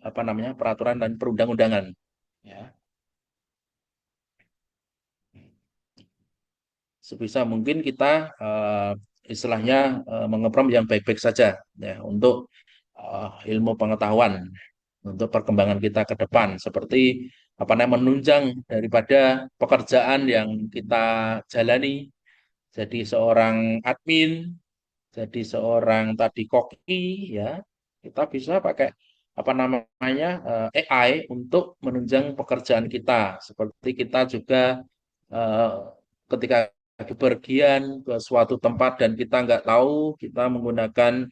apa namanya peraturan dan perundang-undangan. Ya, sebisa mungkin kita istilahnya mengeprom yang baik-baik saja ya untuk ilmu pengetahuan untuk perkembangan kita ke depan seperti apa namanya menunjang daripada pekerjaan yang kita jalani jadi seorang admin, jadi seorang tadi koki ya kita bisa pakai apa namanya AI untuk menunjang pekerjaan kita seperti kita juga eh, ketika bepergian ke suatu tempat dan kita nggak tahu kita menggunakan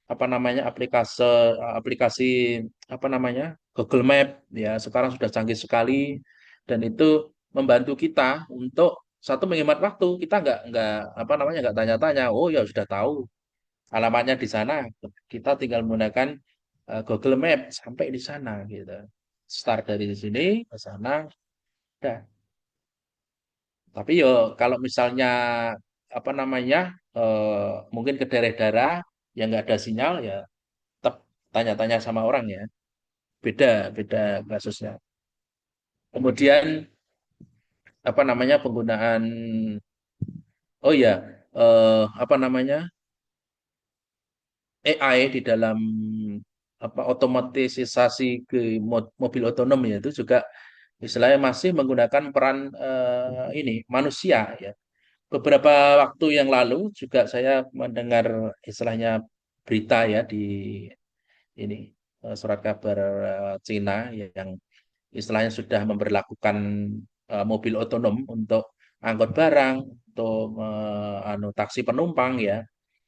apa namanya aplikasi apa namanya Google Map ya sekarang sudah canggih sekali dan itu membantu kita untuk satu menghemat waktu kita nggak apa namanya nggak tanya-tanya oh ya sudah tahu alamatnya di sana kita tinggal menggunakan Google Map sampai di sana gitu start dari sini ke sana udah tapi yo kalau misalnya apa namanya mungkin ke daerah-daerah yang nggak ada sinyal ya tetap tanya-tanya sama orang ya. Beda, beda kasusnya. Kemudian apa namanya penggunaan oh ya apa namanya AI di dalam apa otomatisasi ke mobil otonom ya itu juga istilahnya masih menggunakan peran ini manusia ya. Beberapa waktu yang lalu juga saya mendengar istilahnya berita ya di ini surat kabar Cina yang istilahnya sudah memberlakukan mobil otonom untuk angkut barang, untuk taksi penumpang ya.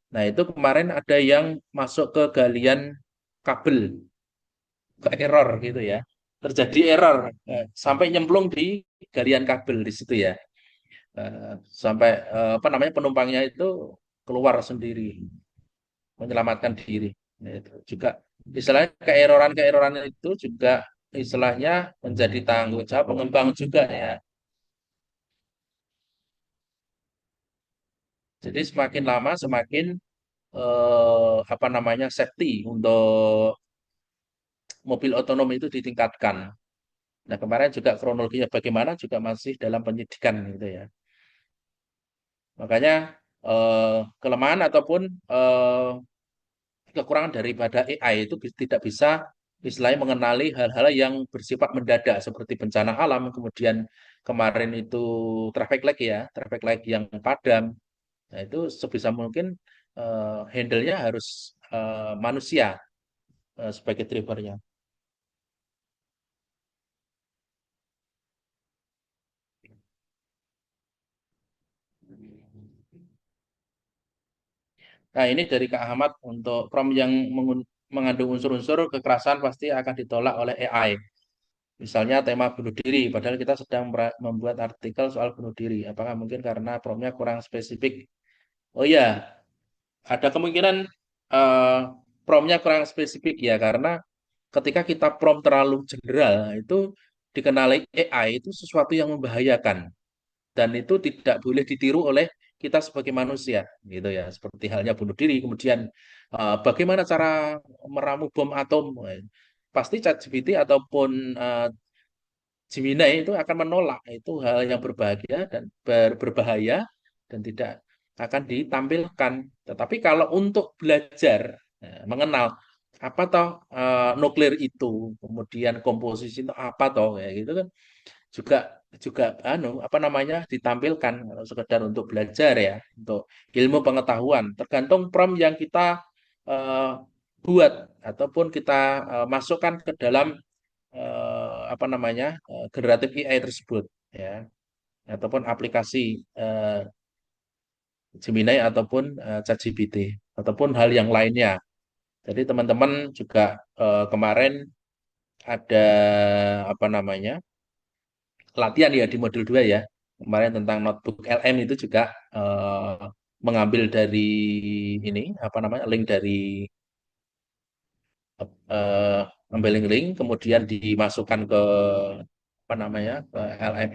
Nah, itu kemarin ada yang masuk ke galian kabel, ke error gitu ya. Terjadi error sampai nyemplung di galian kabel di situ ya. Sampai apa namanya penumpangnya itu keluar sendiri, menyelamatkan diri. Nah, itu juga istilahnya keeroran-keeroran itu juga istilahnya menjadi tanggung jawab pengembang juga ya. Jadi semakin lama semakin apa namanya safety untuk mobil otonom itu ditingkatkan. Nah kemarin juga kronologinya bagaimana juga masih dalam penyidikan gitu ya. Makanya kelemahan ataupun kekurangan daripada AI itu tidak bisa istilahnya mengenali hal-hal yang bersifat mendadak seperti bencana alam, kemudian kemarin itu traffic light ya, traffic light yang padam. Nah, itu sebisa mungkin handle-nya harus manusia sebagai drivernya. Nah, ini dari Kak Ahmad untuk prompt yang mengandung unsur-unsur kekerasan pasti akan ditolak oleh AI. Misalnya tema bunuh diri, padahal kita sedang membuat artikel soal bunuh diri. Apakah mungkin karena promptnya kurang spesifik? Oh iya, ada kemungkinan eh, promptnya kurang spesifik ya, karena ketika kita prompt terlalu general, itu dikenali AI itu sesuatu yang membahayakan. Dan itu tidak boleh ditiru oleh kita sebagai manusia gitu ya seperti halnya bunuh diri kemudian bagaimana cara meramu bom atom. Pasti ChatGPT ataupun Gemini itu akan menolak itu hal yang berbahaya dan berbahaya dan tidak akan ditampilkan tetapi kalau untuk belajar mengenal apa toh nuklir itu kemudian komposisi itu apa toh ya gitu kan juga juga anu apa namanya ditampilkan kalau sekedar untuk belajar ya untuk ilmu pengetahuan tergantung prompt yang kita eh, buat ataupun kita masukkan ke dalam apa namanya generatif AI tersebut ya ataupun aplikasi eh, Gemini ataupun ChatGPT ataupun hal yang lainnya. Jadi teman-teman juga kemarin ada apa namanya latihan ya di modul 2 ya. Kemarin tentang notebook LM itu juga mengambil dari ini apa namanya link dari eh ambil link kemudian dimasukkan ke apa namanya ke LM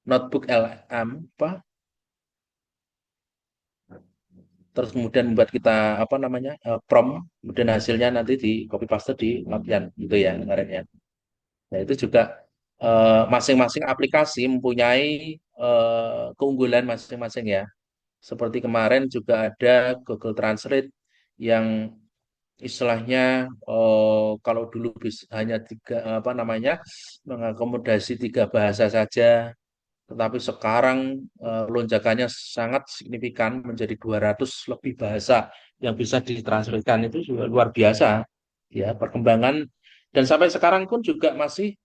notebook LM apa terus kemudian membuat kita apa namanya prompt, kemudian hasilnya nanti di copy paste di Lapian gitu ya kemarin ya. Nah itu juga masing-masing aplikasi mempunyai keunggulan masing-masing ya. Seperti kemarin juga ada Google Translate yang istilahnya kalau dulu hanya tiga apa namanya mengakomodasi tiga bahasa saja, tetapi sekarang lonjakannya sangat signifikan menjadi 200 lebih bahasa yang bisa ditranslasikan itu juga luar biasa ya perkembangan dan sampai sekarang pun juga masih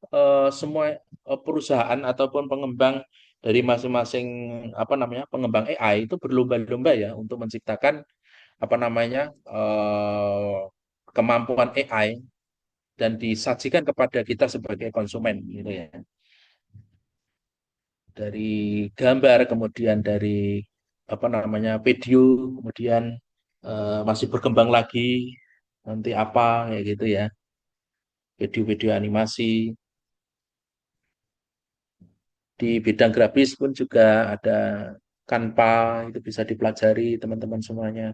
semua perusahaan ataupun pengembang dari masing-masing apa namanya pengembang AI itu berlomba-lomba ya untuk menciptakan apa namanya kemampuan AI dan disajikan kepada kita sebagai konsumen gitu ya. Dari gambar, kemudian dari apa namanya video, kemudian masih berkembang lagi nanti apa kayak gitu ya, video-video animasi di bidang grafis pun juga ada Canva itu bisa dipelajari teman-teman semuanya,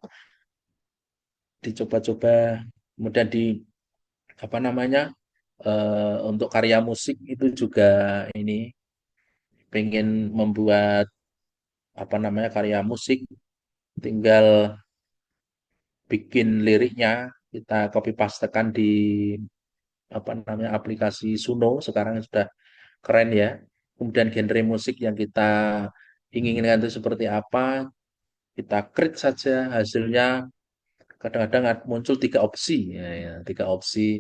dicoba-coba, kemudian di apa namanya untuk karya musik itu juga ini pengen membuat apa namanya karya musik tinggal bikin liriknya kita copy pastekan di apa namanya aplikasi Suno sekarang sudah keren ya. Kemudian genre musik yang kita inginkan itu seperti apa, kita create saja hasilnya. Kadang-kadang muncul tiga opsi, ya, tiga opsi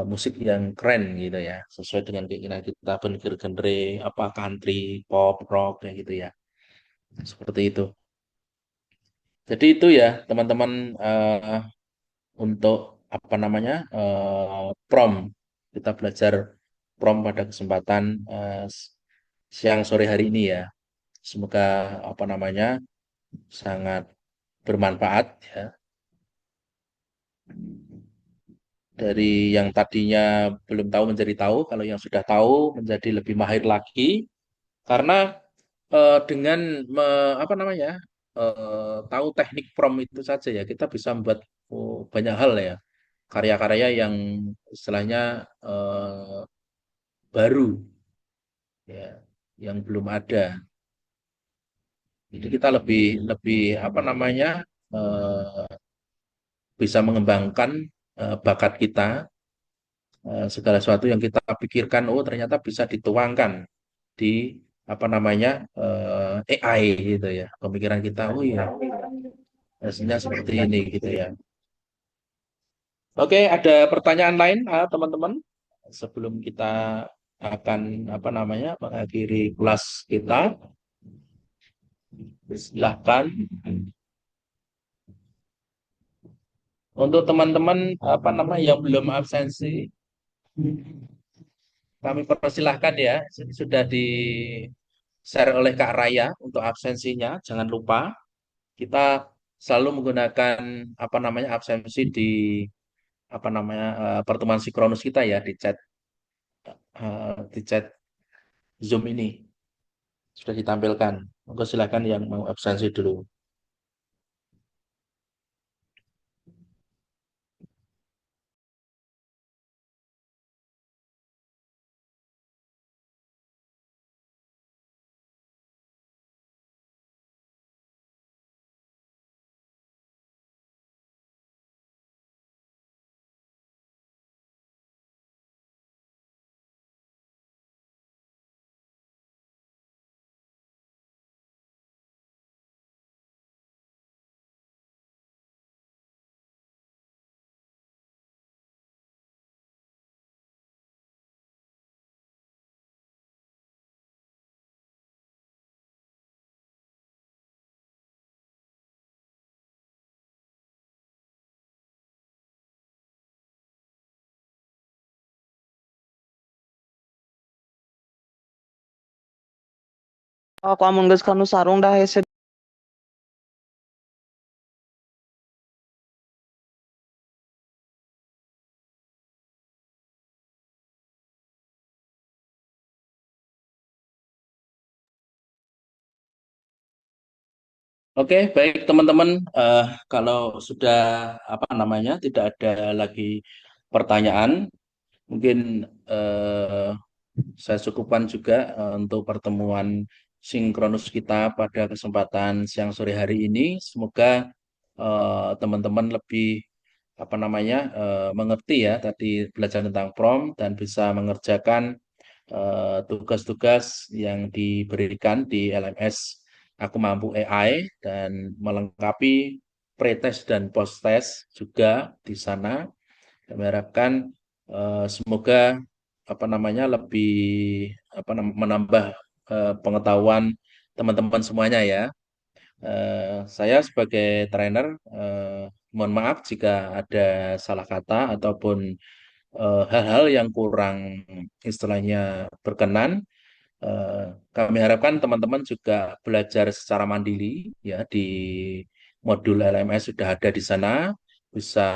musik yang keren gitu ya, sesuai dengan keinginan kita berpikir genre apa country, pop, rock kayak gitu ya, seperti itu. Jadi itu ya teman-teman untuk apa namanya prom kita belajar prom pada kesempatan siang sore hari ini ya. Semoga apa namanya sangat bermanfaat ya dari yang tadinya belum tahu menjadi tahu, kalau yang sudah tahu menjadi lebih mahir lagi karena dengan apa namanya tahu teknik prom itu saja ya kita bisa membuat banyak hal ya karya-karya yang istilahnya baru ya yang belum ada. Jadi kita lebih lebih apa namanya eh, bisa mengembangkan bakat kita, segala sesuatu yang kita pikirkan oh ternyata bisa dituangkan di apa namanya AI gitu ya. Pemikiran kita oh iya hasilnya seperti ini gitu ya. Oke, ada pertanyaan lain teman-teman sebelum kita akan apa namanya mengakhiri kelas kita. Silahkan. Untuk teman-teman apa namanya yang belum absensi, kami persilahkan ya. Sudah di share oleh Kak Raya untuk absensinya. Jangan lupa kita selalu menggunakan apa namanya absensi di apa namanya pertemuan sinkronus kita ya di chat Zoom ini sudah ditampilkan. Monggo silakan yang mau absensi dulu. Aku Among Us kanu sarung dah hese Oke, baik teman-teman. Kalau sudah apa namanya tidak ada lagi pertanyaan, mungkin eh, saya cukupkan juga untuk pertemuan sinkronus kita pada kesempatan siang sore hari ini. Semoga teman-teman lebih apa namanya mengerti ya tadi belajar tentang prompt dan bisa mengerjakan tugas-tugas yang diberikan di LMS Aku Mampu AI dan melengkapi pretest dan post-test juga di sana. Kami harapkan semoga apa namanya lebih menambah pengetahuan teman-teman semuanya ya. Saya sebagai trainer mohon maaf jika ada salah kata ataupun hal-hal yang kurang istilahnya berkenan. Eh, Kami harapkan teman-teman juga belajar secara mandiri ya di modul LMS sudah ada di sana, bisa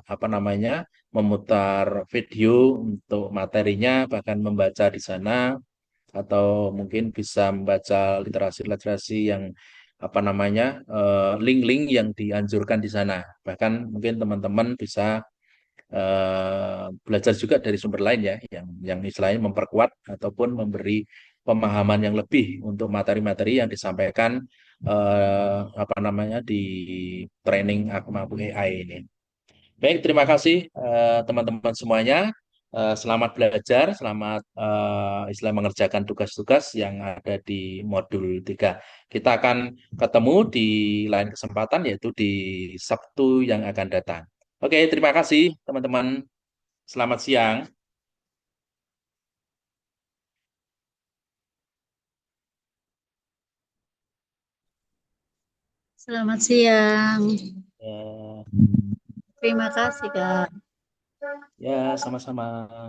apa namanya memutar video untuk materinya, bahkan membaca di sana, atau mungkin bisa membaca literasi-literasi yang apa namanya link-link yang dianjurkan di sana. Bahkan mungkin teman-teman bisa belajar juga dari sumber lain ya, yang istilahnya memperkuat ataupun memberi pemahaman yang lebih untuk materi-materi yang disampaikan apa namanya di training Aku Mampu AI ini. Baik, terima kasih teman-teman semuanya. Selamat belajar, selamat istilah mengerjakan tugas-tugas yang ada di modul 3. Kita akan ketemu di lain kesempatan yaitu di Sabtu yang akan datang. Oke, terima kasih teman-teman. Selamat siang. Selamat siang. Ya, Terima kasih, Kak. ya, sama-sama.